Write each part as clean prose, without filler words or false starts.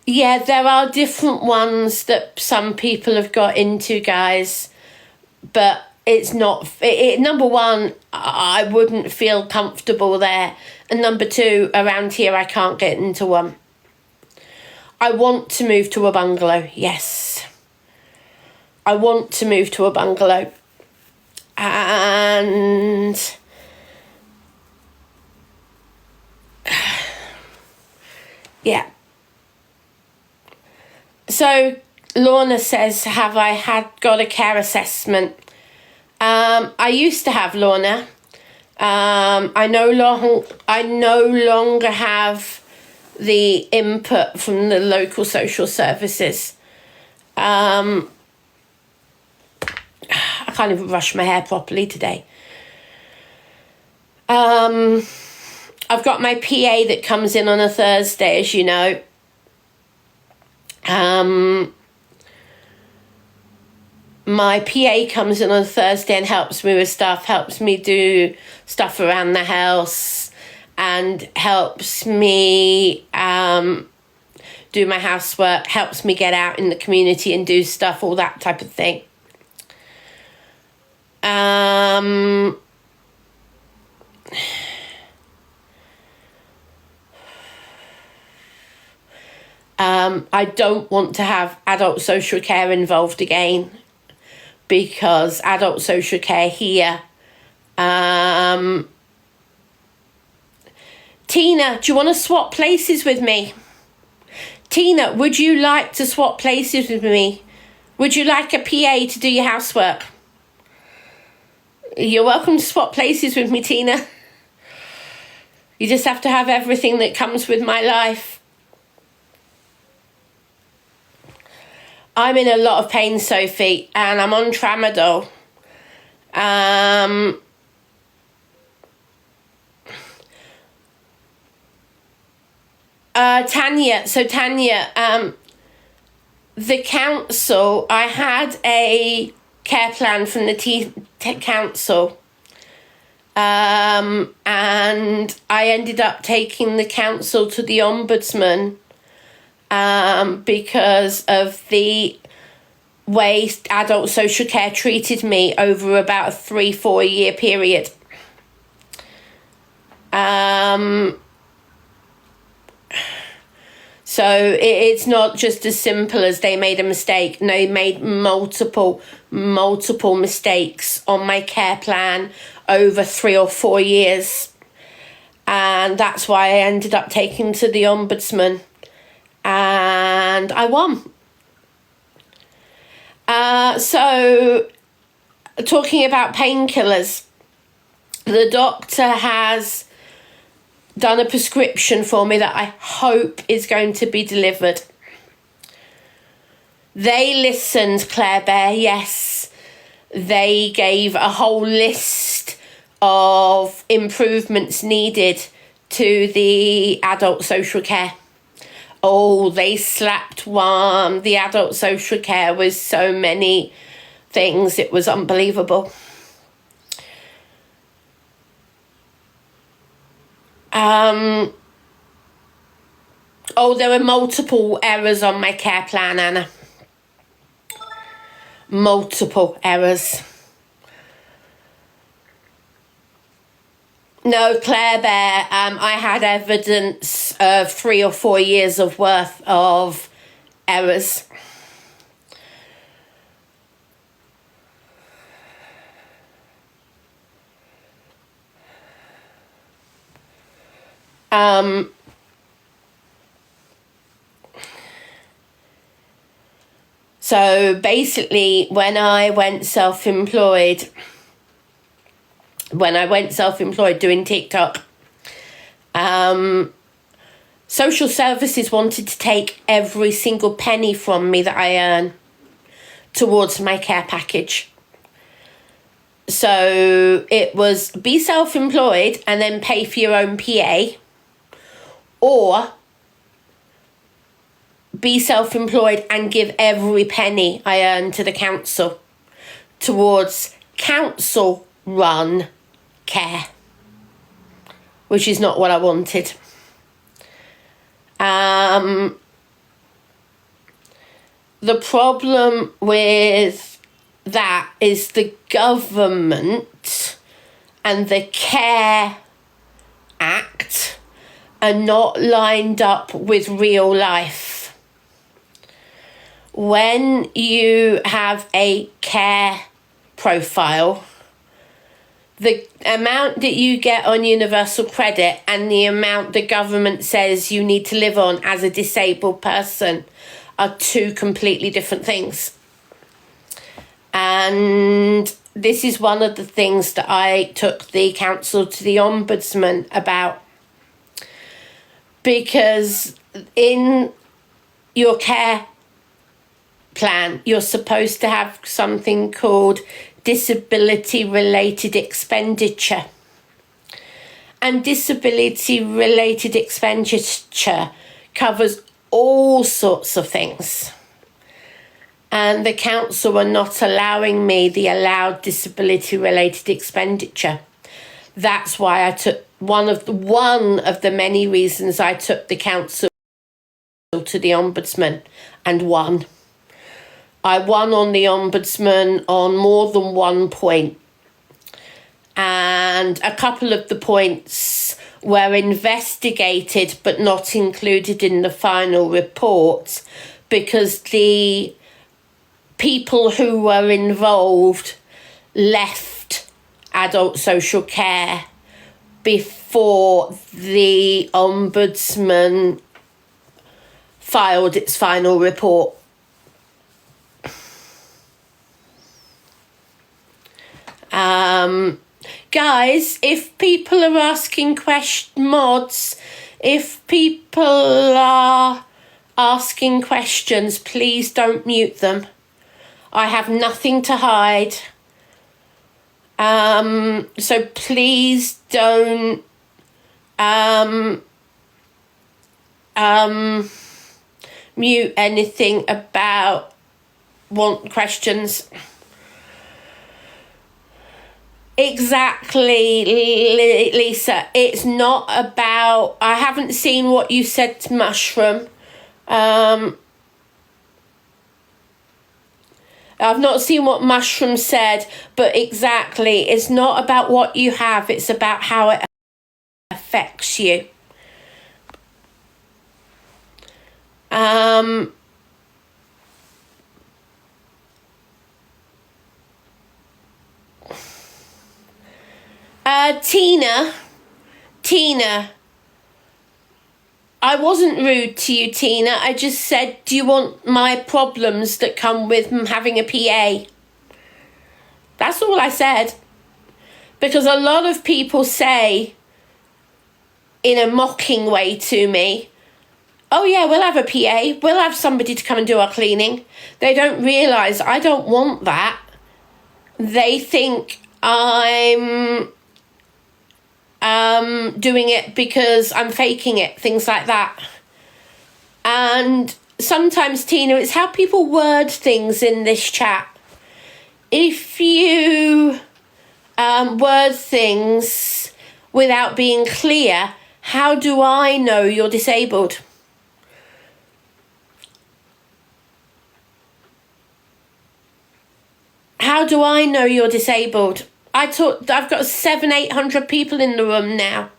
Yeah, there are different ones that some people have got into, guys, but it's not. Number one, I wouldn't feel comfortable there, and number two, around here I can't get into one. I want to move to a bungalow. Yes, I want to move to a bungalow, and yeah. So Lorna says, have I got a care assessment? I used to have, Lorna. I no longer have the input from the local social services. I can't even brush my hair properly today. I've got my PA that comes in on a Thursday, as you know. My PA comes in on Thursday and helps me with stuff, helps me do stuff around the house, and helps me do my housework, helps me get out in the community and do stuff, all that type of thing. I don't want to have adult social care involved again, because adult social care here. Tina, do you want to swap places with me? Tina, would you like to swap places with me? Would you like a PA to do your housework? You're welcome to swap places with me, Tina. You just have to have everything that comes with my life. I'm in a lot of pain, Sophie, and I'm on tramadol. Tanya, the council, I had a care plan from the council, and I ended up taking the council to the ombudsman because of the way adult social care treated me over about a 3-4 year period. So it's not just as simple as they made a mistake. No, they made multiple mistakes on my care plan over 3 or 4 years. And that's why I ended up taking to the ombudsman. And I won. So, talking about painkillers, the doctor has done a prescription for me that I hope is going to be delivered. They listened, Claire Bear, yes. They gave a whole list of improvements needed to the adult social care. Oh, they slapped the adult social care with so many things. It was unbelievable. There were multiple errors on my care plan, Anna. Multiple errors. No, Claire Bear, I had evidence of 3 or 4 years of worth of errors. So basically, when I went self-employed doing TikTok, social services wanted to take every single penny from me that I earn towards my care package. So it was be self-employed and then pay for your own PA, or be self-employed and give every penny I earn to the council towards council-run care, which is not what I wanted. the problem with that is the government and the Care Act are not lined up with real life. When you have a care profile, the amount that you get on universal credit and the amount the government says you need to live on as a disabled person are two completely different things. And this is one of the things that I took the council to the Ombudsman about. Because in your care plan, you're supposed to have something called disability-related expenditure. And disability-related expenditure covers all sorts of things. And the council were not allowing me the allowed disability-related expenditure. That's why I took one of the many reasons I took the council to the Ombudsman and won. I won on the Ombudsman on more than one point. And a couple of the points were investigated but not included in the final report because the people who were involved left adult social care before the Ombudsman filed its final report. Guys, if people are asking if people are asking questions, please don't mute them. I have nothing to hide. So please don't mute anything about questions. Exactly, Lisa. It's not about... I haven't seen what you said to Mushroom. I've not seen what Mushroom said, but exactly, it's not about what you have, it's about how it affects you. Tina, I wasn't rude to you, Tina. I just said, do you want my problems that come with having a PA? That's all I said. Because a lot of people say, in a mocking way to me, oh yeah, we'll have a PA. We'll have somebody to come and do our cleaning. They don't realise I don't want that. They think I'm doing it because I'm faking it, things like that. And sometimes, Tina, it's how people word things in this chat. If you word things without being clear, how do I know you're disabled? How do I know you're disabled? I've got 700-800 people in the room now.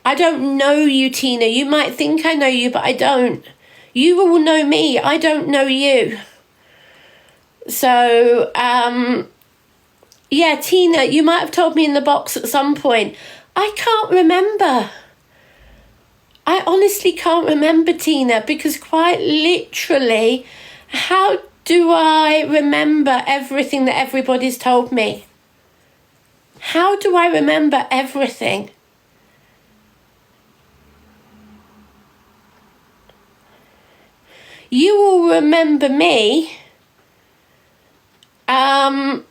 I don't know you, Tina. You might think I know you, but I don't. You all know me. I don't know you. So, yeah, Tina, you might have told me in the box at some point. I can't remember. I honestly can't remember, Tina, because quite literally, how do I remember everything that everybody's told me? How do I remember everything? You all remember me, but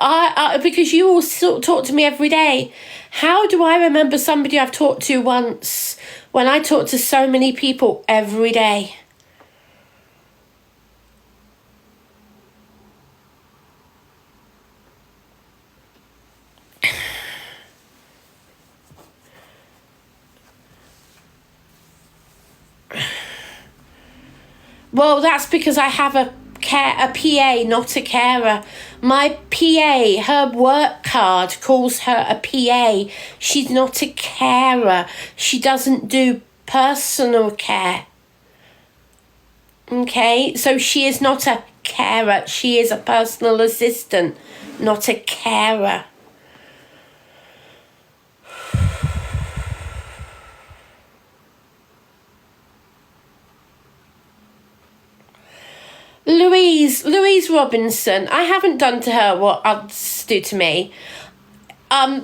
I because you all talk to me every day. How do I remember somebody I've talked to once when I talk to so many people every day? Well, that's because I have a PA, not a carer. My PA, her work card calls her a PA. She's not a carer. She doesn't do personal care. Okay, so she is not a carer. She is a personal assistant, not a carer. Louise Robinson, I haven't done to her what others do to me.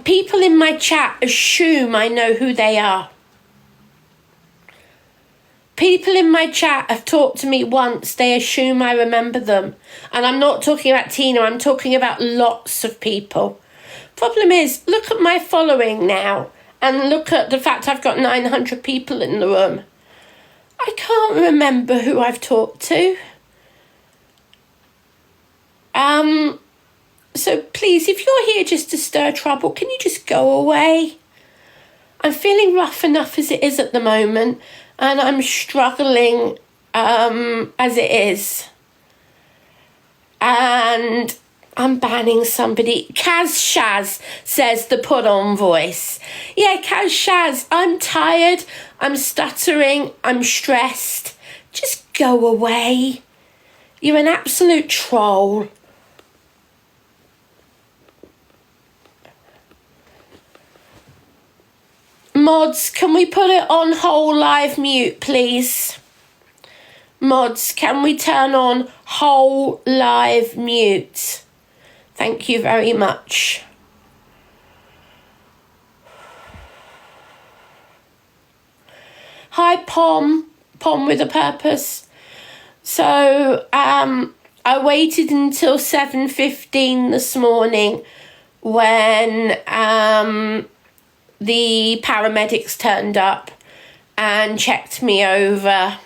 People in my chat assume I know who they are. People in my chat have talked to me once, they assume I remember them. And I'm not talking about Tina, I'm talking about lots of people. Problem is, look at my following now, and look at the fact I've got 900 people in the room. I can't remember who I've talked to. So please, if you're here just to stir trouble, can you just go away? I'm feeling rough enough as it is at the moment, and I'm struggling as it is. And I'm banning somebody. Kaz Shaz says the put on voice. Yeah, Kaz Shaz, I'm tired, I'm stuttering, I'm stressed. Just go away. You're an absolute troll. Mods, can we put it on whole live mute, please? Mods, can we turn on whole live mute? Thank you very much. Hi, Pom with a purpose. So, I waited until 7:15 this morning when the paramedics turned up and checked me over.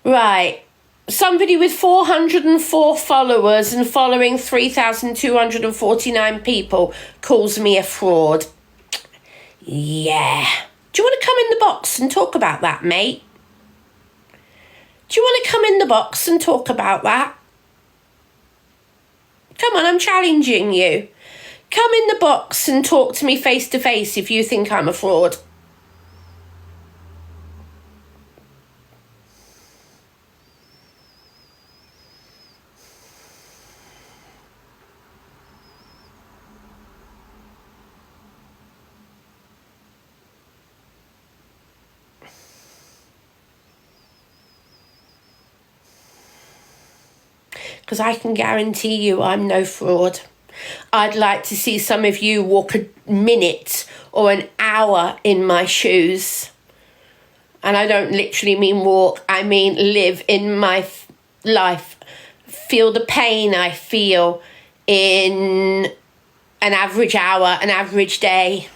Right. Somebody with 404 followers and following 3,249 people calls me a fraud. Yeah. Do you want to come in the box and talk about that, mate? Do you want to come in the box and talk about that? Come on, I'm challenging you. Come in the box and talk to me face to face if you think I'm a fraud. Because I can guarantee you I'm no fraud. I'd like to see some of you walk a minute or an hour in my shoes. And I don't literally mean walk, I mean live in my life. Feel the pain I feel in an average hour, an average day.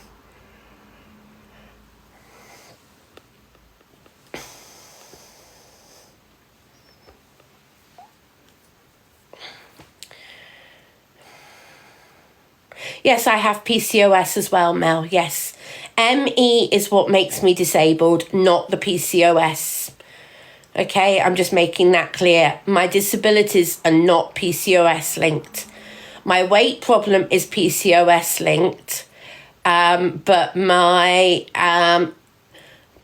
Yes, I have PCOS as well, Mel, yes. ME is what makes me disabled, not the PCOS. Okay, I'm just making that clear. My disabilities are not PCOS linked. My weight problem is PCOS linked, but my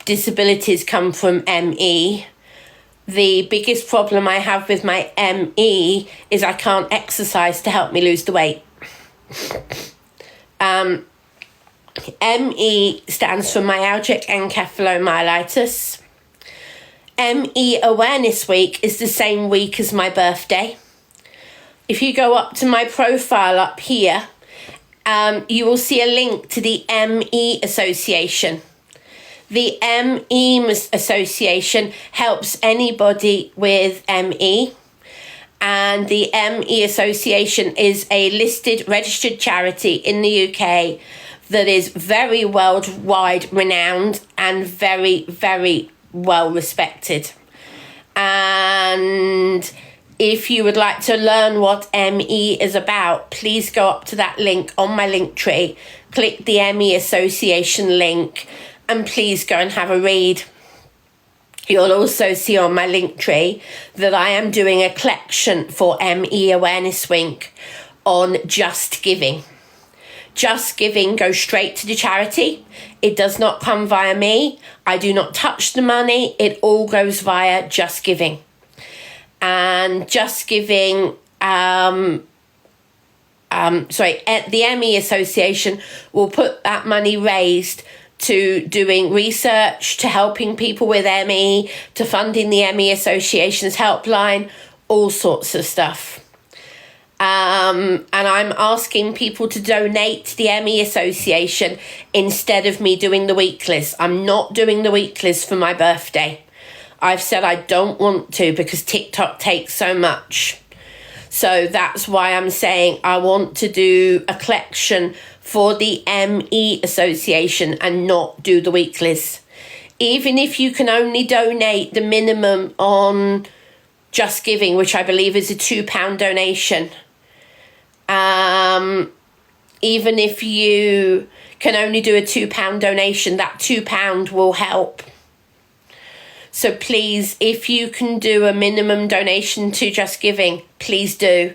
disabilities come from ME. The biggest problem I have with my ME is I can't exercise to help me lose the weight. ME stands for myalgic encephalomyelitis. ME Awareness Week is the same week as my birthday. If you go up to my profile up here, you will see a link to the ME Association. The ME Association helps anybody with ME. And the ME Association is a listed, registered charity in the UK that is very worldwide renowned and very, very well respected. And if you would like to learn what ME is about, please go up to that link on my link tree, click the ME Association link, and please go and have a read. You'll also see on my link tree that I am doing a collection for ME Awareness Week on Just Giving. Just Giving goes straight to the charity. It does not come via me. I do not touch the money. It all goes via Just Giving. And Just Giving, the ME Association will put that money raised to doing research, to helping people with ME, to funding the ME Association's helpline, all sorts of stuff. And I'm asking people to donate to the ME Association instead of me doing the weeklies. I'm not doing the weeklies for my birthday. I've said I don't want to because TikTok takes so much. So that's why I'm saying I want to do a collection for the ME Association and not do the weeklies. Even if you can only donate the minimum on Just Giving, which I believe is a £2 donation. Even if you can only do a £2 donation, that £2 will help. So please, if you can do a minimum donation to Just Giving, please do.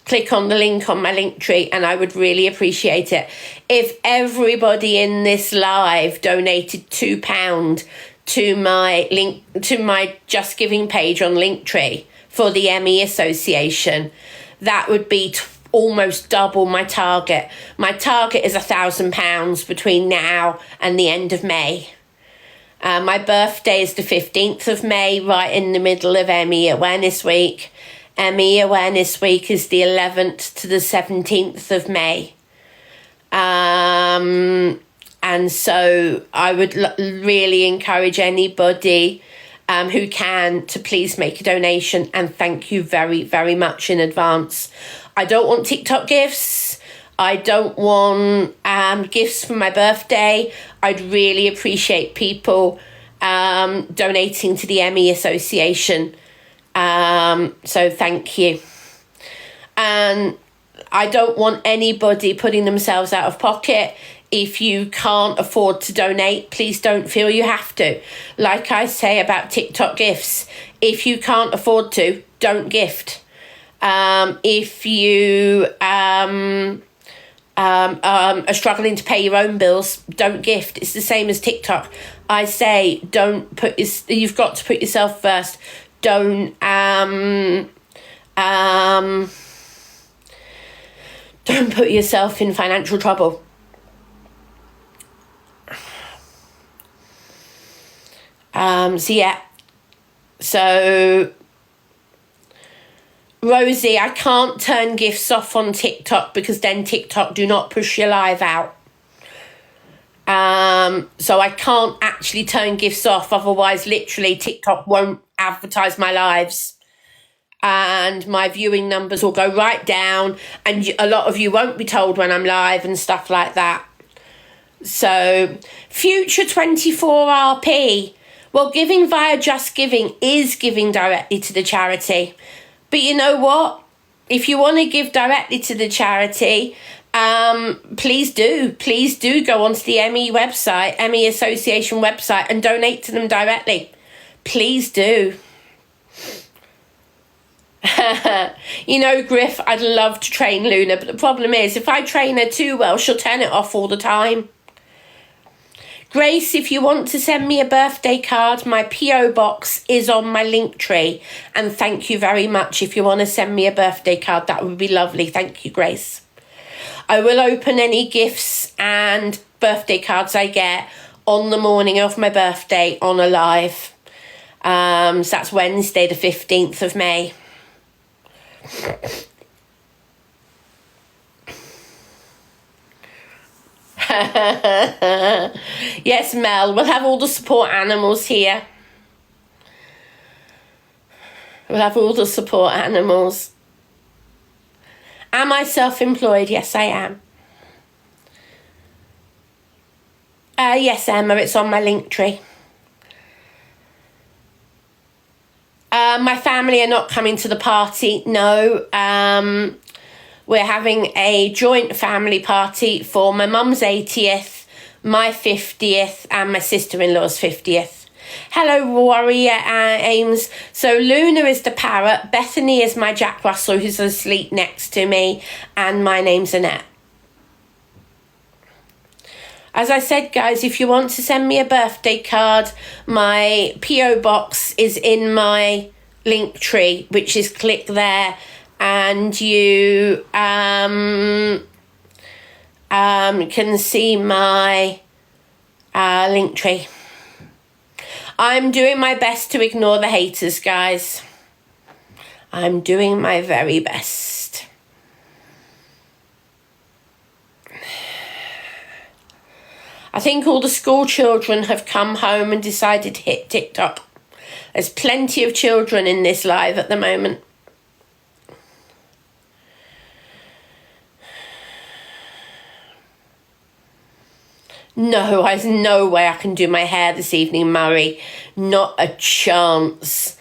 Click on the link on my link tree and I would really appreciate it. If everybody in this live donated £2 to my Just Giving page on Linktree for the ME Association, that would be almost double my target. My target is £1,000 between now and the end of May. My birthday is the 15th of May, right in the middle of ME Awareness Week. ME Awareness Week is the 11th to the 17th of May. And so I would really encourage anybody who can to please make a donation, and thank you very, very much in advance. I don't want TikTok gifts. I don't want gifts for my birthday. I'd really appreciate people donating to the ME Association. So thank you. And I don't want anybody putting themselves out of pocket. If you can't afford to donate, please don't feel you have to. Like I say about TikTok gifts, if you can't afford to, don't gift. If you are struggling to pay your own bills, don't gift. It's the same as TikTok. I say you've got to put yourself first. Don't put yourself in financial trouble. So Rosie, I can't turn gifts off on TikTok because then TikTok do not push your live out. So I can't actually turn gifts off, otherwise literally TikTok won't advertise my lives and my viewing numbers will go right down, and a lot of you won't be told when I'm live and stuff like that. So future 24RP, well, giving via Just Giving is giving directly to the charity. But you know what? If you want to give directly to the charity, please do go onto the ME website, ME Association website, and donate to them directly. Please do. You know, Griff, I'd love to train Luna, but the problem is if I train her too well, she'll turn it off all the time. Grace, if you want to send me a birthday card, my P.O. box is on my link tree. And thank you very much. If you want to send me a birthday card, that would be lovely. Thank you, Grace. I will open any gifts and birthday cards I get on the morning of my birthday on a live. So that's Wednesday, the 15th of May. Yes, Mel, we'll have all the support animals here. We'll have all the support animals. Am I self-employed? Yes, I am. Yes, Emma, it's on my link tree. My family are not coming to the party, no. We're having a joint family party for my mum's 80th, my 50th, and my sister-in-law's 50th. Hello, Warrior Ames. So Luna is the parrot, Bethany is my Jack Russell who's asleep next to me, and my name's Annette. As I said, guys, if you want to send me a birthday card, my P.O. box is in my link tree, which is click there, and you can see my link tree. I'm doing my best to ignore the haters, guys. I'm doing my very best. I think all the school children have come home and decided to hit TikTok. There's plenty of children in this live at the moment. No, there's no way I can do my hair this evening, Murray. Not a chance.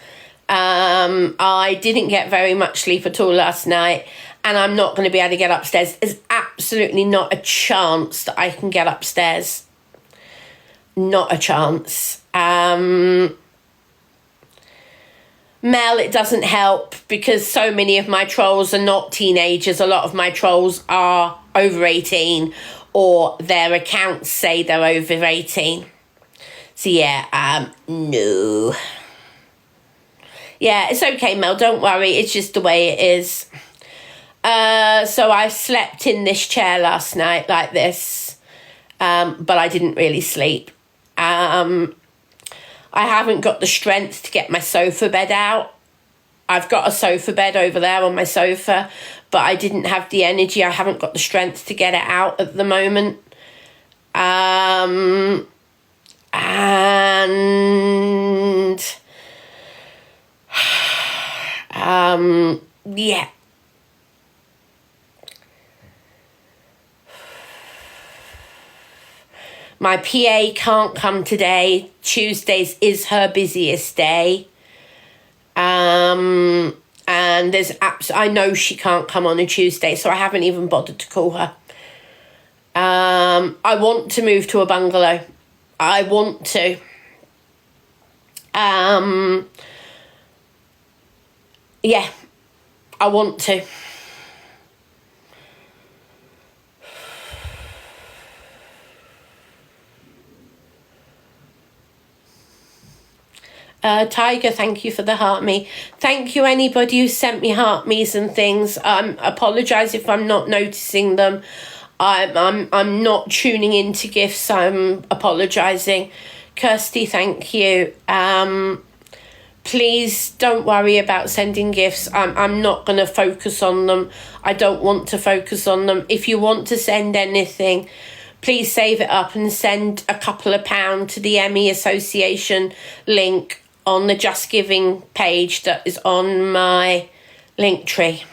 I didn't get very much sleep at all last night, and I'm not going to be able to get upstairs. There's absolutely not a chance that I can get upstairs. Not a chance. Mel, it doesn't help because so many of my trolls are not teenagers. A lot of my trolls are over 18, or their accounts say they're over 18. So yeah, no. Yeah, it's okay, Mel, don't worry, it's just the way it is. So I slept in this chair last night like this, but I didn't really sleep. I haven't got the strength to get my sofa bed out. I've got a sofa bed over there on my sofa, but I didn't have the energy. I haven't got the strength to get it out at the moment. And yeah. My PA can't come today. Tuesdays is her busiest day. And there's I know she can't come on a Tuesday, so I haven't even bothered to call her. I want to move to a bungalow. I want to. Yeah, I want to. Tiger, thank you for the heart me. Thank you anybody who sent me heart me's and things. Apologise if I'm not noticing them. I'm not tuning into gifts. I'm apologising. Kirsty, thank you. Please don't worry about sending gifts. I'm not going to focus on them. I don't want to focus on them. If you want to send anything, please save it up and send a couple of pounds to the Emmy Association link on the Just Giving page that is on my link tree.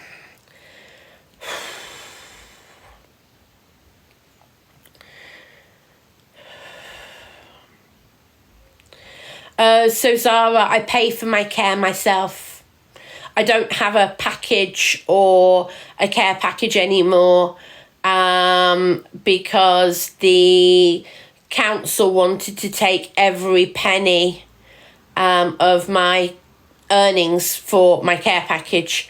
So Zara, I pay for my care myself. I don't have a package or a care package anymore because the council wanted to take every penny of my earnings for my care package.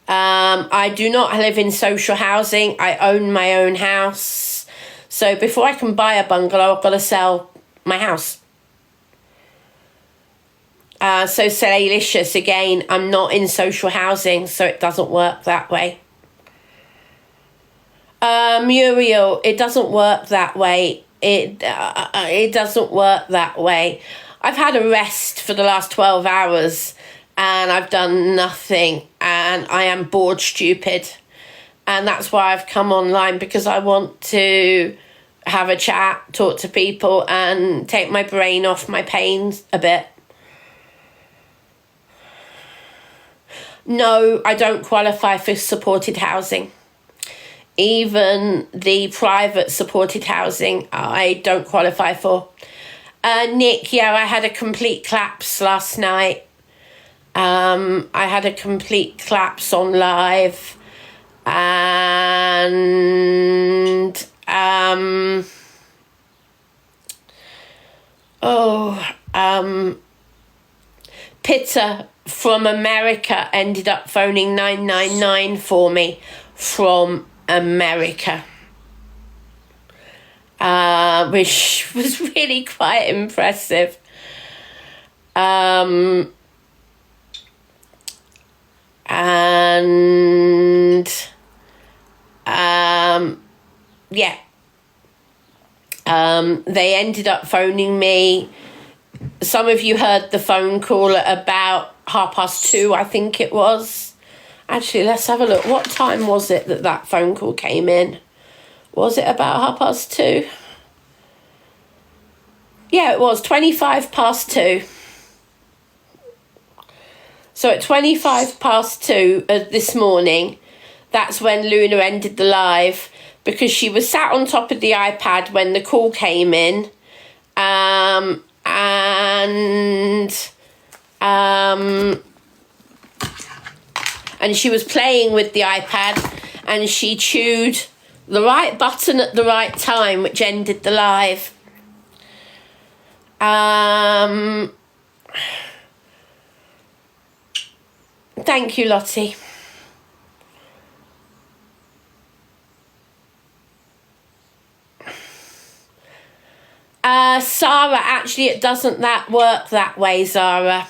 I do not live in social housing. I own my own house. So before I can buy a bungalow, I've got to sell my house. So Salicious, again, I'm not in social housing, so it doesn't work that way. Muriel, it doesn't work that way. It doesn't work that way. I've had a rest for the last 12 hours and I've done nothing and I am bored stupid. And that's why I've come online, because I want to have a chat, talk to people and take my brain off my pains a bit. No, I don't qualify for supported housing. Even the private supported housing, I don't qualify for. Nick, yeah, I had a complete collapse last night. I had a complete collapse on live, and Pitta from America ended up phoning 999 for me from America, which was really quite impressive. They ended up phoning me. Some of you heard the phone call at about 2:30, I think it was. Actually, let's have a look. What time was it that phone call came in? Was it about 2:30? Yeah, it was 2:25. So at 2:25 this morning, that's when Luna ended the live, because she was sat on top of the iPad when the call came in, and she was playing with the iPad, and she chewed the right button at the right time, which ended the live. Thank you, Lottie. Sarah, actually it doesn't work that way, Zara.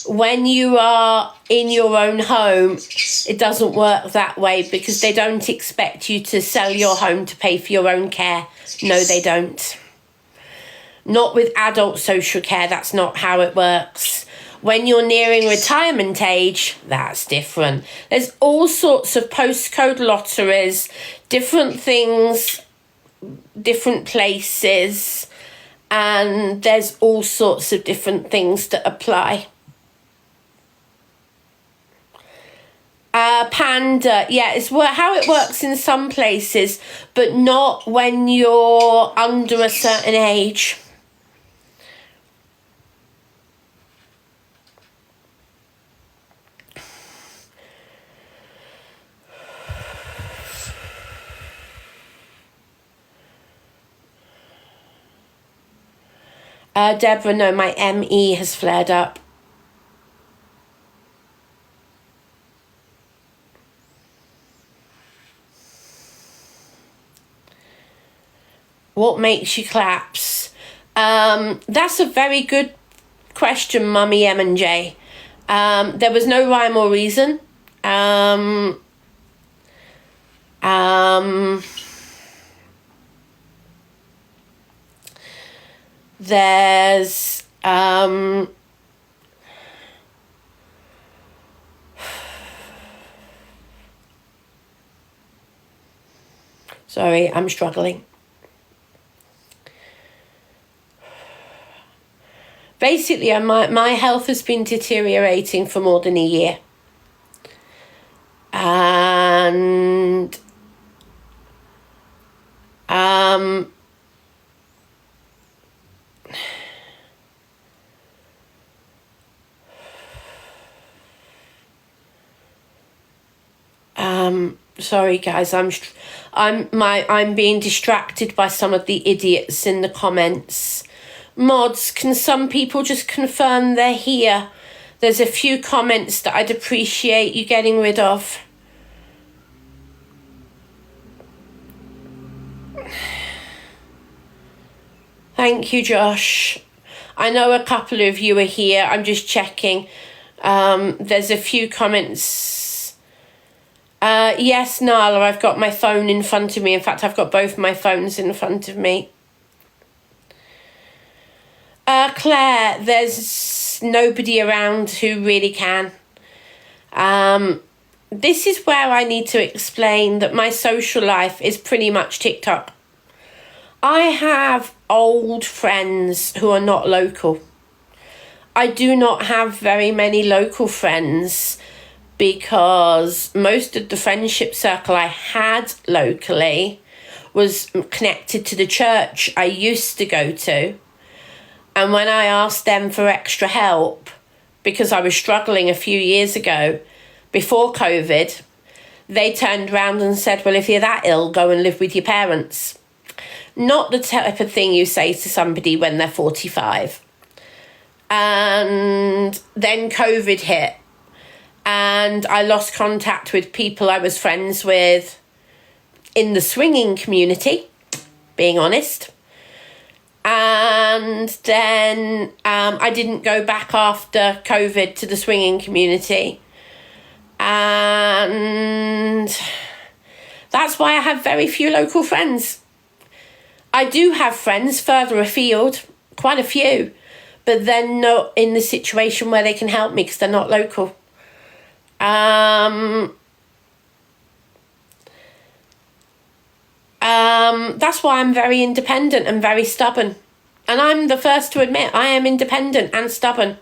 When you are in your own home, it doesn't work that way, because they don't expect you to sell your home to pay for your own care. No, they don't. Not with adult social care, that's not how it works. When you're nearing retirement age, that's different. There's all sorts of postcode lotteries, different things, different places, and there's all sorts of different things that apply. Panda, yeah, it's how it works in some places, but not when you're under a certain age. Deborah, no, my ME has flared up. What makes you collapse? That's a very good question, Mummy M and J. There was no rhyme or reason. There's sorry, I'm struggling. Basically, my health has been deteriorating for more than a year. And sorry guys, I'm being distracted by some of the idiots in the comments. Mods, can some people just confirm they're here? There's a few comments that I'd appreciate you getting rid of. Thank you, Josh. I know a couple of you are here. I'm just checking. There's a few comments. Yes, Nala, I've got my phone in front of me. In fact, I've got both my phones in front of me. Claire, there's nobody around who really can. This is where I need to explain that my social life is pretty much TikTok. I have old friends who are not local. I do not have very many local friends, because most of the friendship circle I had locally was connected to the church I used to go to. And when I asked them for extra help, because I was struggling a few years ago before COVID. They turned around and said, well, if you're that ill, go and live with your parents. Not the type of thing you say to somebody when they're 45. And then COVID hit. And I lost contact with people I was friends with in the swinging community, being honest. And then I didn't go back after COVID to the swinging community. And that's why I have very few local friends. I do have friends further afield, quite a few, but they're not in the situation where they can help me because they're not local. That's why I'm very independent and very stubborn. And I'm the first to admit I am independent and stubborn.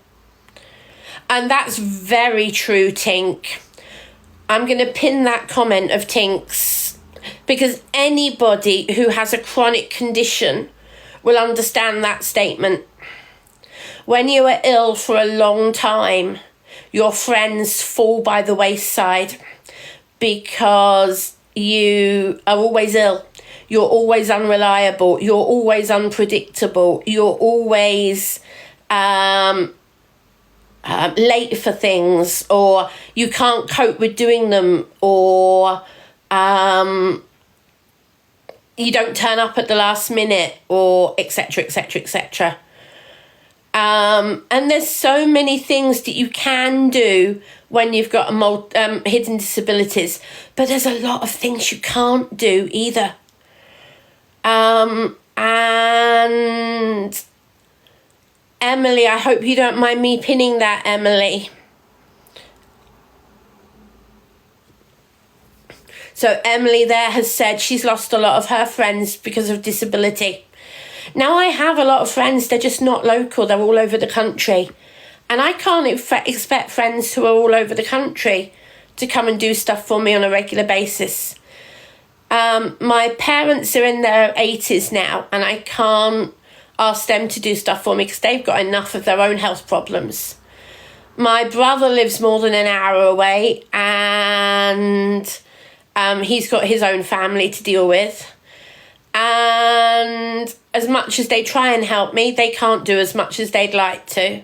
And that's very true, Tink. I'm going to pin that comment of Tink's, because anybody who has a chronic condition will understand that statement. When you are ill for a long time, your friends fall by the wayside because you are always ill. You're always unreliable. You're always unpredictable. You're always late for things, or you can't cope with doing them, or you don't turn up at the last minute, or etc, etc, etc. And there's so many things that you can do when you've got hidden disabilities, but there's a lot of things you can't do either. And Emily, I hope you don't mind me pinning that, Emily. So Emily there has said she's lost a lot of her friends because of disability. Now, I have a lot of friends, they're just not local, they're all over the country. And I can't expect friends who are all over the country to come and do stuff for me on a regular basis. My parents are in their 80s now, and I can't ask them to do stuff for me because they've got enough of their own health problems. My brother lives more than an hour away, and he's got his own family to deal with. And as much as they try and help me, they can't do as much as they'd like to.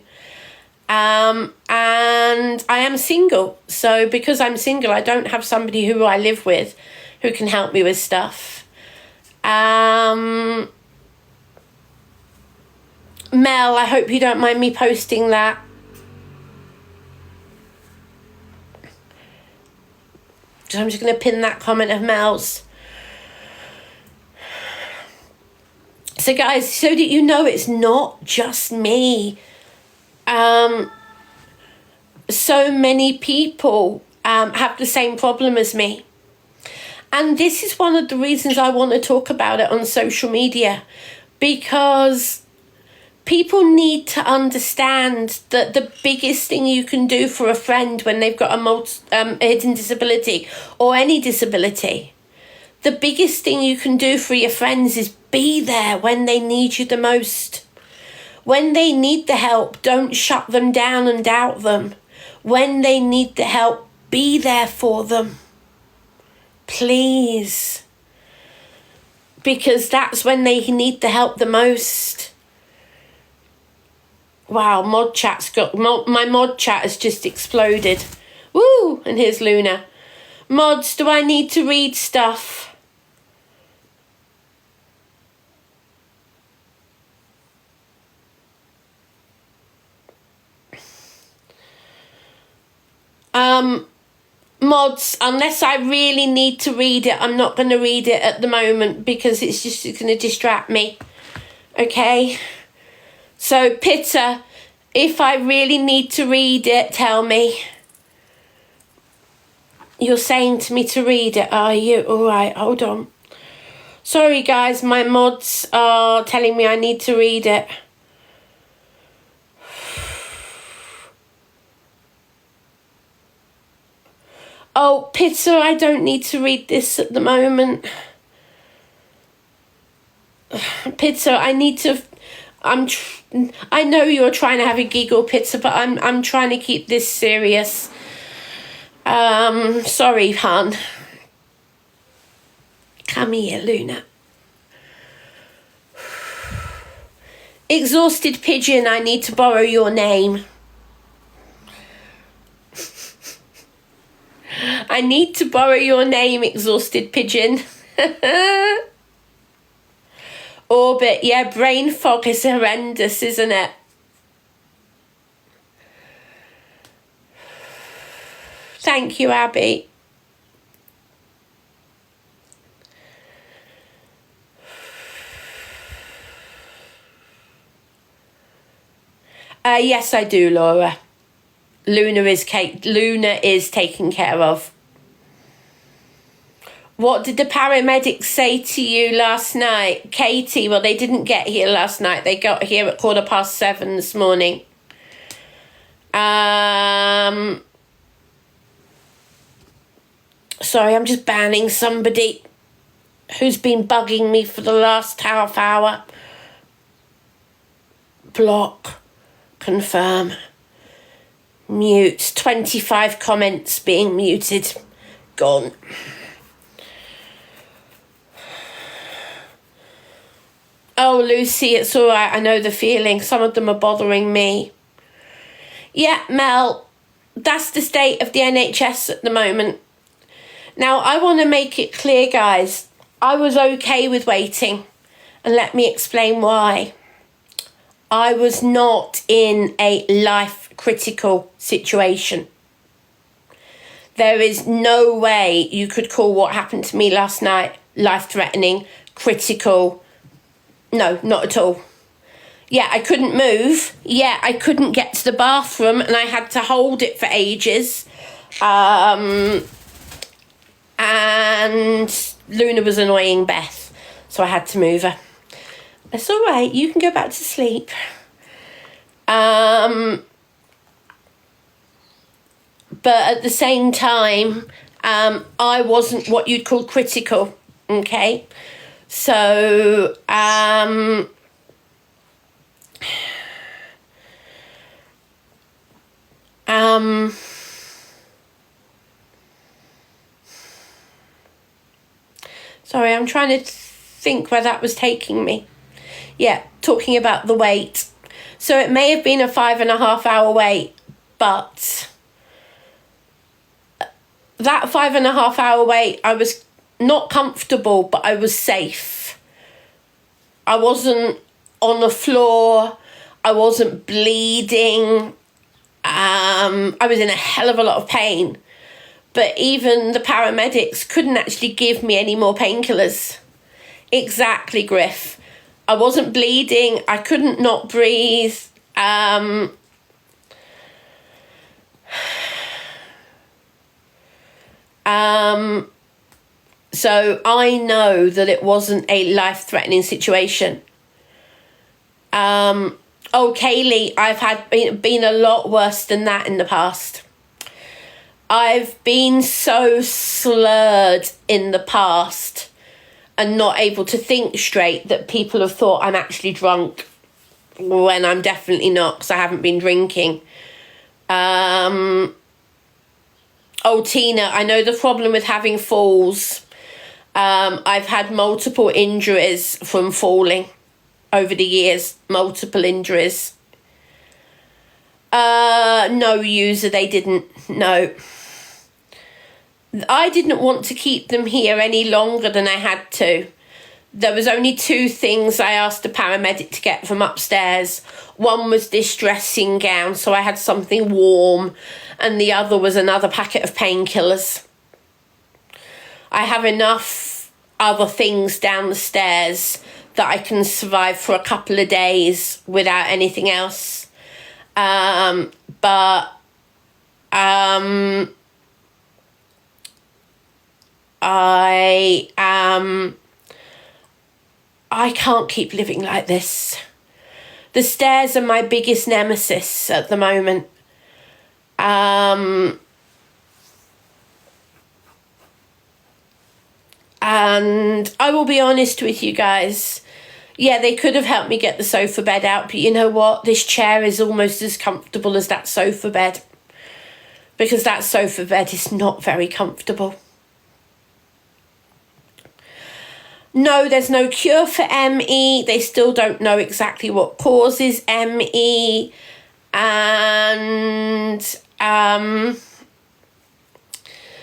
And I am single. So because I'm single, I don't have somebody who I live with who can help me with stuff. Mel, I hope you don't mind me posting that. So I'm just going to pin that comment of Mel's. So guys, so that you know, it's not just me. So many people have the same problem as me. And this is one of the reasons I want to talk about it on social media, because people need to understand that the biggest thing you can do for a friend when they've got a hidden disability or any disability, the biggest thing you can do for your friends is be there when they need you the most. When they need the help, don't shut them down and doubt them. When they need the help, be there for them. Please. Because that's when they need the help the most. Wow, my mod chat has just exploded. Woo! And here's Luna. Mods, do I need to read stuff? Mods, unless I really need to read it, I'm not going to read it at the moment because it's just going to distract me. Okay? So, Pitta, if I really need to read it, tell me. You're saying to me to read it, are you? All right, hold on. Sorry, guys, my mods are telling me I need to read it. Oh, Pitta, I don't need to read this at the moment. Pitta, I need to I know you're trying to have a giggle, Pitta, but I'm trying to keep this serious. Sorry, hon. Come here, Luna. Exhausted pigeon, I need to borrow your name. I need to borrow your name, exhausted pigeon. Orbit, yeah, brain fog is horrendous, isn't it? Thank you, Abby. Yes, I do, Laura. Luna is taken care of. What did the paramedics say to you last night? Katie, well, they didn't get here last night. They got here at 7:15 this morning. Sorry, I'm just banning somebody who's been bugging me for the last half hour. Block. Confirm. Mute. 25 comments being muted. Gone. Oh, Lucy, it's all right. I know the feeling. Some of them are bothering me. Yeah, Mel, that's the state of the NHS at the moment. Now, I want to make it clear, guys, I was okay with waiting. And let me explain why. I was not in a life-critical situation. There is no way you could call what happened to me last night life-threatening, critical. No, not at all. Yeah, I couldn't move. Yeah, I couldn't get to the bathroom and I had to hold it for ages. And Luna was annoying Beth, so I had to move her. It's all right. You can go back to sleep. But at the same time, I wasn't what you'd call critical. Okay. So, sorry, I'm trying to think where that was taking me. Yeah, talking about the wait. So it may have been a 5.5 hour wait, but that 5.5 hour wait, I was not comfortable, but I was safe. I wasn't on the floor. I wasn't bleeding. I was in a hell of a lot of pain. But even the paramedics couldn't actually give me any more painkillers. Exactly, Griff. I wasn't bleeding. I couldn't not breathe. So I know that it wasn't a life-threatening situation. Oh, Kaylee, I've been a lot worse than that in the past. I've been so slurred in the past and not able to think straight that people have thought I'm actually drunk when I'm definitely not, because I haven't been drinking. Oh, Tina, I know the problem with having falls. I've had multiple injuries from falling over the years, multiple injuries. No, user, they didn't. No. I didn't want to keep them here any longer than I had to. There was only 2 things I asked the paramedic to get from upstairs. One was this dressing gown, so I had something warm, and the other was another packet of painkillers. I have enough other things down the stairs that I can survive for a couple of days without anything else. I can't keep living like this. The stairs are my biggest nemesis at the moment. And I will be honest with you guys. Yeah, they could have helped me get the sofa bed out, but you know what? This chair is almost as comfortable as that sofa bed, because that sofa bed is not very comfortable. No, there's no cure for ME. They still don't know exactly what causes ME. And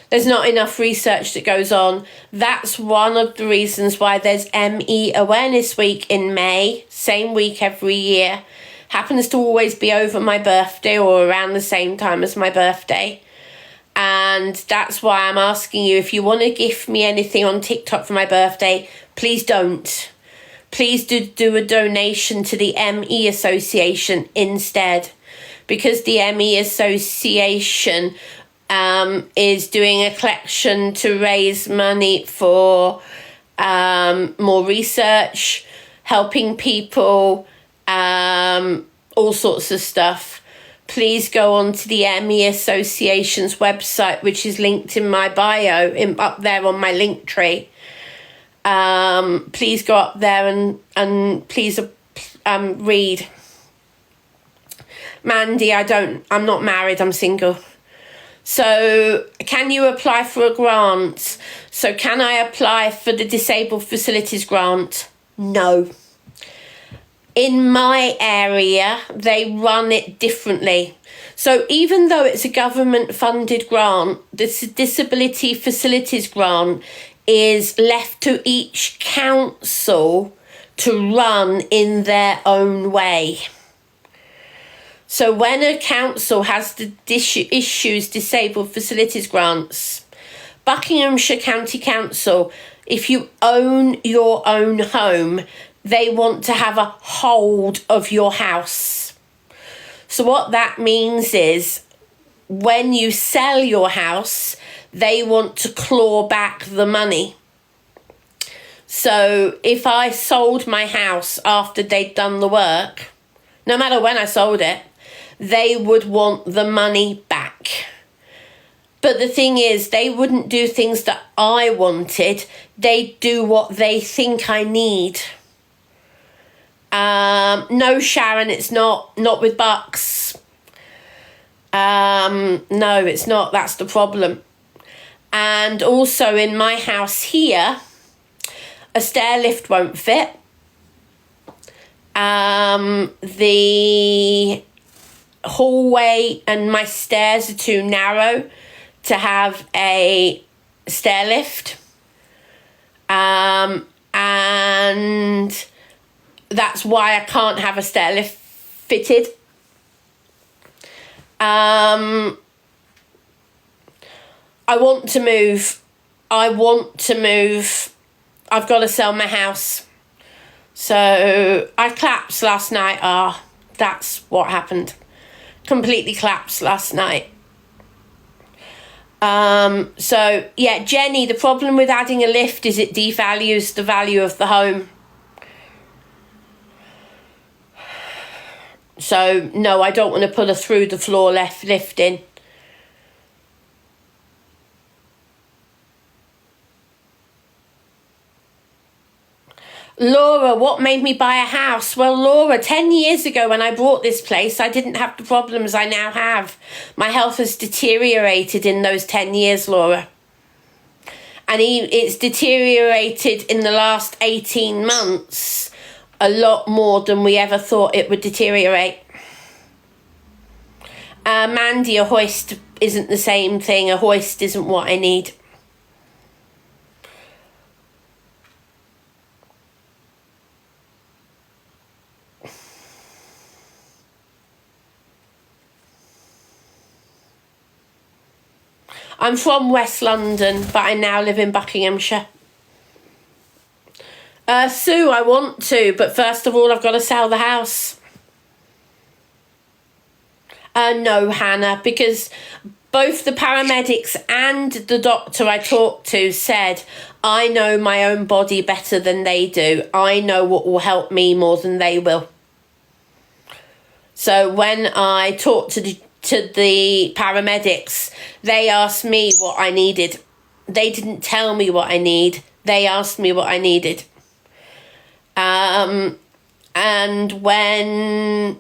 there's not enough research that goes on. That's one of the reasons why there's ME Awareness Week in May, same week every year. Happens to always be over my birthday or around the same time as my birthday. And that's why I'm asking you, if you want to gift me anything on TikTok for my birthday, please don't. Please do a donation to the ME Association instead, because the ME Association is doing a collection to raise money for more research, helping people, all sorts of stuff. Please go on to the ME Association's website, which is linked in my bio, up there on my link tree. Please go up there and please read. Mandy, I'm not married, I'm single. So can you apply for a grant? So can I apply for the Disabled Facilities Grant? No. In my area, they run it differently. So even though it's a government-funded grant, the Disability Facilities Grant is left to each council to run in their own way. So when a council has to issues Disabled Facilities Grants, Buckinghamshire County Council, if you own your own home, they want to have a hold of your house. So what that means is when you sell your house, they want to claw back the money. So if I sold my house after they'd done the work, no matter when I sold it, they would want the money back. But the thing is, they wouldn't do things that I wanted. They do what they think I need. No, Sharon, it's not with Bucks. No, it's not. That's the problem. And also in my house here, a stair lift won't fit. The hallway and my stairs are too narrow to have a stair lift. And that's why I can't have a stair lift fitted. I want to move. I've got to sell my house. So I collapsed last night. That's what happened. Completely collapsed last night. So yeah, Jenny, the problem with adding a lift is it devalues the value of the home. So no, I don't want to put a through the floor lift in. Laura, what made me buy a house? Well, Laura, 10 years ago when I bought this place, I didn't have the problems I now have. My health has deteriorated in those 10 years, Laura. And it's deteriorated in the last 18 months a lot more than we ever thought it would deteriorate. Mandy, a hoist isn't the same thing. A hoist isn't what I need. I'm from West London, but I now live in Buckinghamshire. Sue, I want to, but first of all, I've got to sell the house. No, Hannah, because both the paramedics and the doctor I talked to said, I know my own body better than they do. I know what will help me more than they will. So when I talked to the paramedics, they asked me what I needed. They didn't tell me what I need. They asked me what I needed. And when...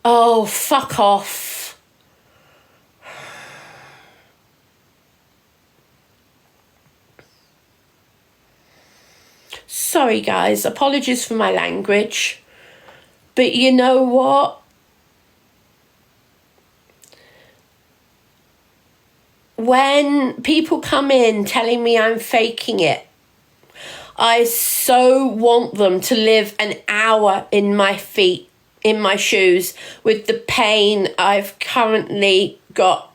Oh, fuck off. Sorry, guys. Apologies for my language. But you know what? When people come in telling me I'm faking it, I so want them to live an hour in my feet, in my shoes, with the pain I've currently got.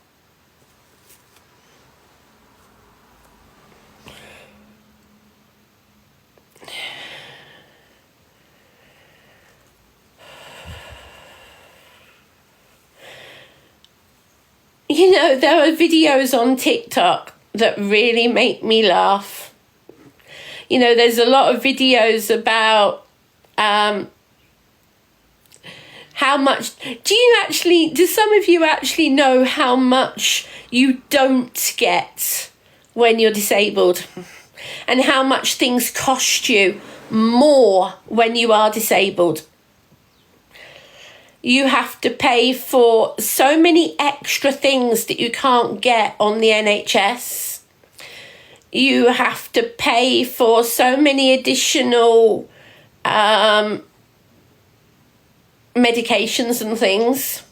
You know, there are videos on TikTok that really make me laugh. You know, there's a lot of videos about how much... Do some of you actually know how much you don't get when you're disabled? And how much things cost you more when you are disabled? You have to pay for so many extra things that you can't get on the NHS. You have to pay for so many additional medications and things,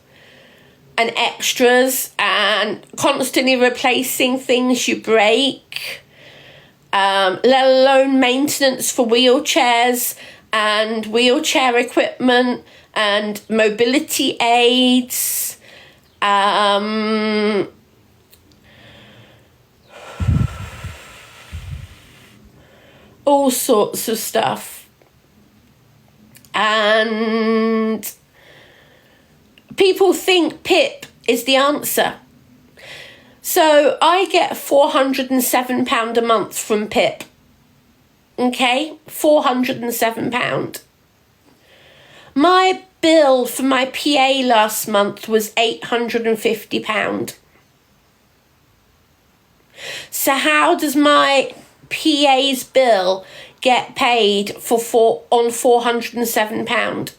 and extras, and constantly replacing things you break, let alone maintenance for wheelchairs and wheelchair equipment and mobility aids. All sorts of stuff. And people think PIP is the answer. So I get £407 a month from PIP. Okay? £407. My bill for my PA last month was £850. So how does my PA's bill get paid on £407?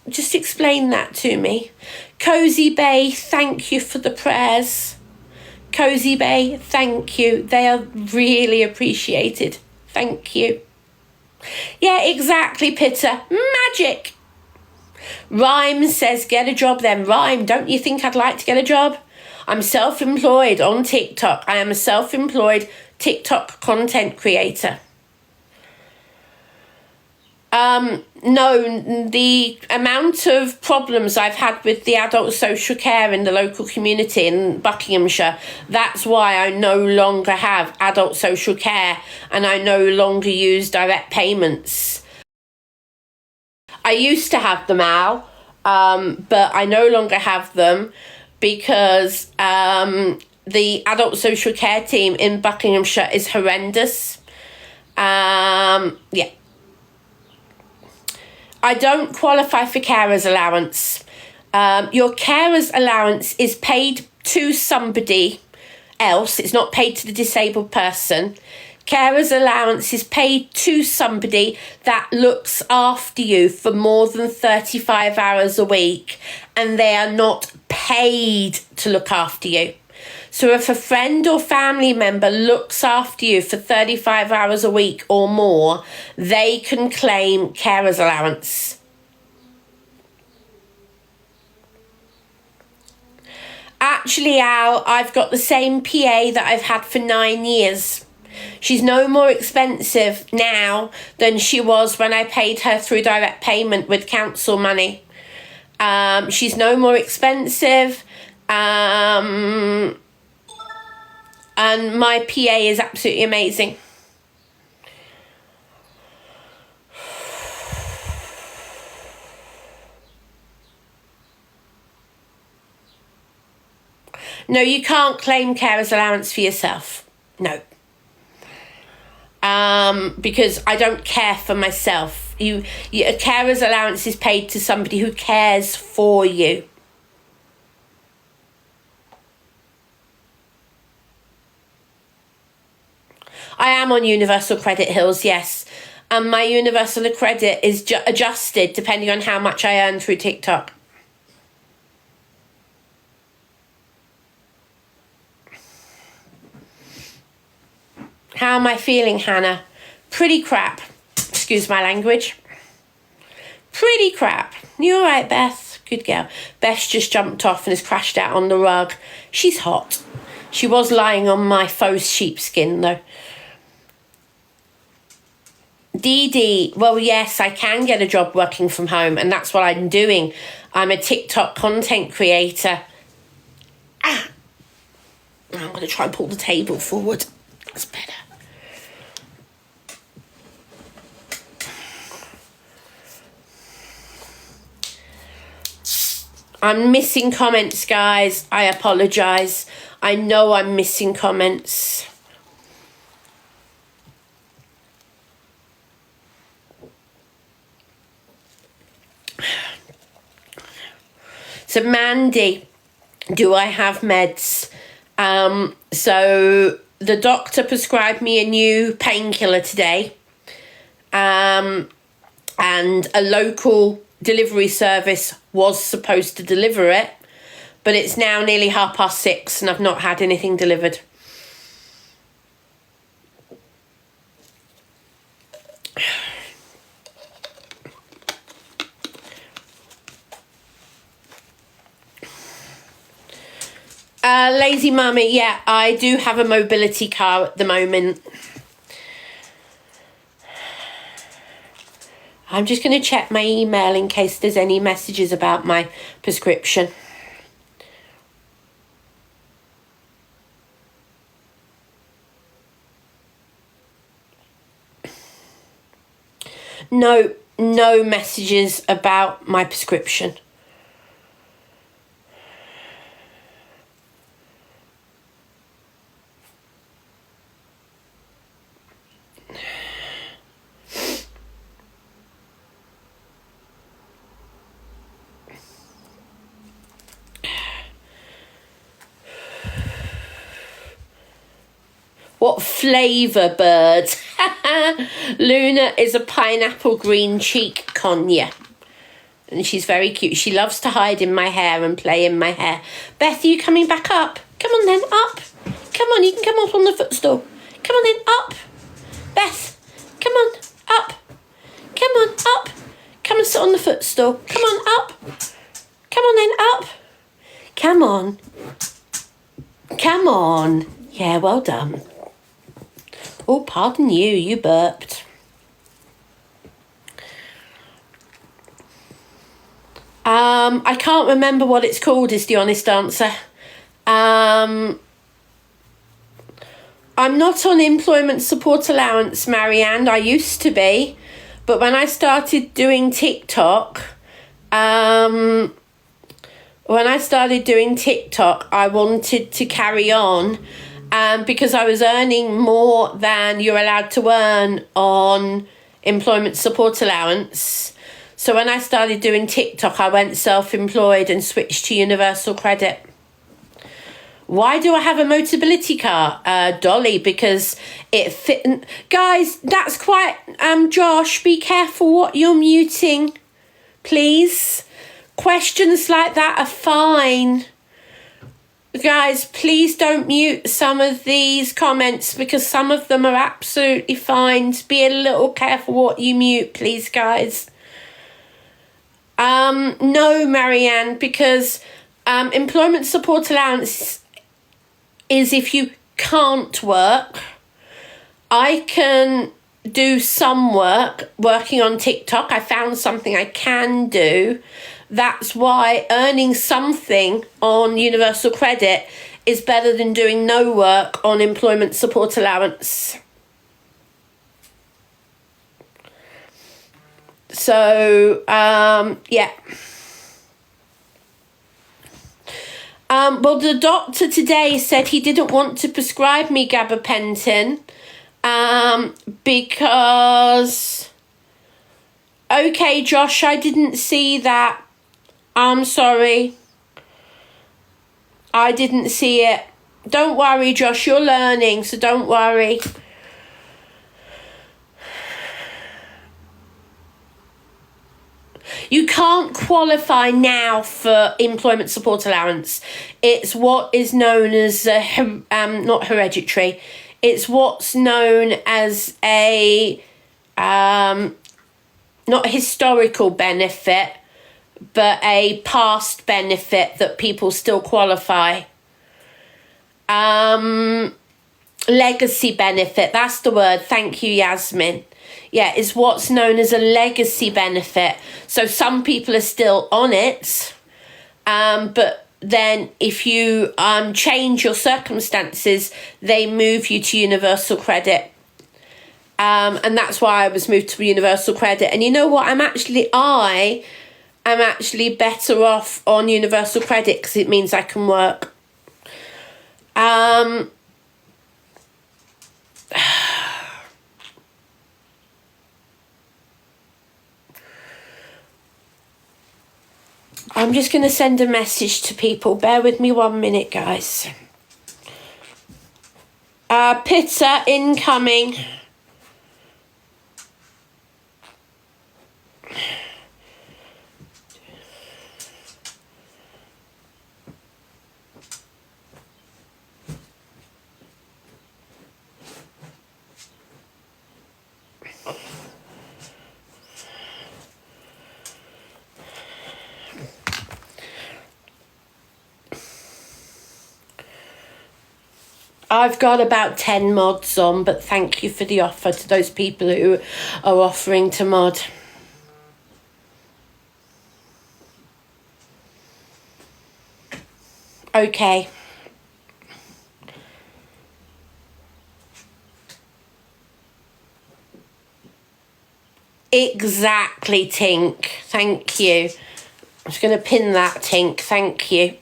Just explain that to me. Cozy Bay, thank you for the prayers. Cozy Bay, thank you. They are really appreciated. Thank you. Yeah, exactly, Pitter. Magic. Rhyme says, get a job then. Rhyme, don't you think I'd like to get a job? I'm self-employed on TikTok. I am a self-employed TikTok content creator. No, the amount of problems I've had with the adult social care in the local community in Buckinghamshire, that's why I no longer have adult social care and I no longer use direct payments. I used to have them, Al, but I no longer have them because the adult social care team in Buckinghamshire is horrendous. Yeah. I don't qualify for carer's allowance. Your carer's allowance is paid to somebody else. It's not paid to the disabled person. Carer's allowance is paid to somebody that looks after you for more than 35 hours a week, and they are not paid to look after you. So if a friend or family member looks after you for 35 hours a week or more, they can claim carer's allowance. Actually, Al, I've got the same PA that I've had for 9 years. She's no more expensive now than she was when I paid her through direct payment with council money. She's no more expensive. And my PA is absolutely amazing. No, you can't claim carer's allowance for yourself. No. Because I don't care for myself. A carer's allowance is paid to somebody who cares for you. I am on Universal Credit Hills, yes. And my Universal Credit is adjusted depending on how much I earn through TikTok. How am I feeling, Hannah? Pretty crap. Excuse my language. Pretty crap. You all right, Beth? Good girl. Beth just jumped off and has crashed out on the rug. She's hot. She was lying on my faux sheepskin, though. Dee Dee, well, yes, I can get a job working from home, and that's what I'm doing. I'm a TikTok content creator. I'm going to try and pull the table forward. That's better. I'm missing comments, guys. I apologise. I know I'm missing comments. So Mandy, do I have meds? So the doctor prescribed me a new painkiller today. And a local delivery service was supposed to deliver it, but it's now nearly 6:30 and I've not had anything delivered. Lazy mummy, yeah, I do have a mobility car at the moment. I'm just going to check my email in case there's any messages about my prescription. No messages about my prescription. What flavour, bird? Luna is a pineapple green cheek conure. And she's very cute. She loves to hide in my hair and play in my hair. Beth, are you coming back up? Come on then, up. Come on, you can come up on the footstool. Come on then, up. Beth, come on, up. Come on, up. Come and sit on the footstool. Come on, up. Come on then, up. Come on. Come on. Yeah, well done. Oh, pardon you burped. I can't remember what it's called is the honest answer. I'm not on employment support allowance, Marianne. I used to be. But when I started doing TikTok, I wanted to carry on. Because I was earning more than you're allowed to earn on employment support allowance. So when I started doing TikTok, I went self-employed and switched to Universal Credit. Why do I have a Motability car, Dolly? Because it fit. Guys, that's quite... Josh, be careful what you're muting, please. Questions like that are fine. Guys, please don't mute some of these comments because some of them are absolutely fine. Be a little careful what you mute, please, guys. No, Marianne, because employment support allowance is if you can't work. I can do some work working on TikTok. I found something I can do. That's why earning something on Universal Credit is better than doing no work on employment support allowance. So, yeah. Well, the doctor today said he didn't want to prescribe me gabapentin because... Okay, Josh, I didn't see that. I'm sorry. I didn't see it. Don't worry, Josh, you're learning, so don't worry. You can't qualify now for employment support allowance. It's what is known as not hereditary. It's what's known as a not a historical benefit, but a past benefit that people still qualify. Legacy benefit, that's the word. Thank you, Yasmin. Yeah, it's what's known as a legacy benefit. So some people are still on it, but then if you change your circumstances, they move you to universal credit. And that's why I was moved to universal credit. And you know what? I'm actually better off on universal credit because it means I can work. I'm just going to send a message to people. Bear with me 1 minute, guys. Pitta incoming. I've got about 10 mods on, but thank you for the offer to those people who are offering to mod. Okay. Exactly, Tink. Thank you. I'm just going to pin that, Tink. Thank you.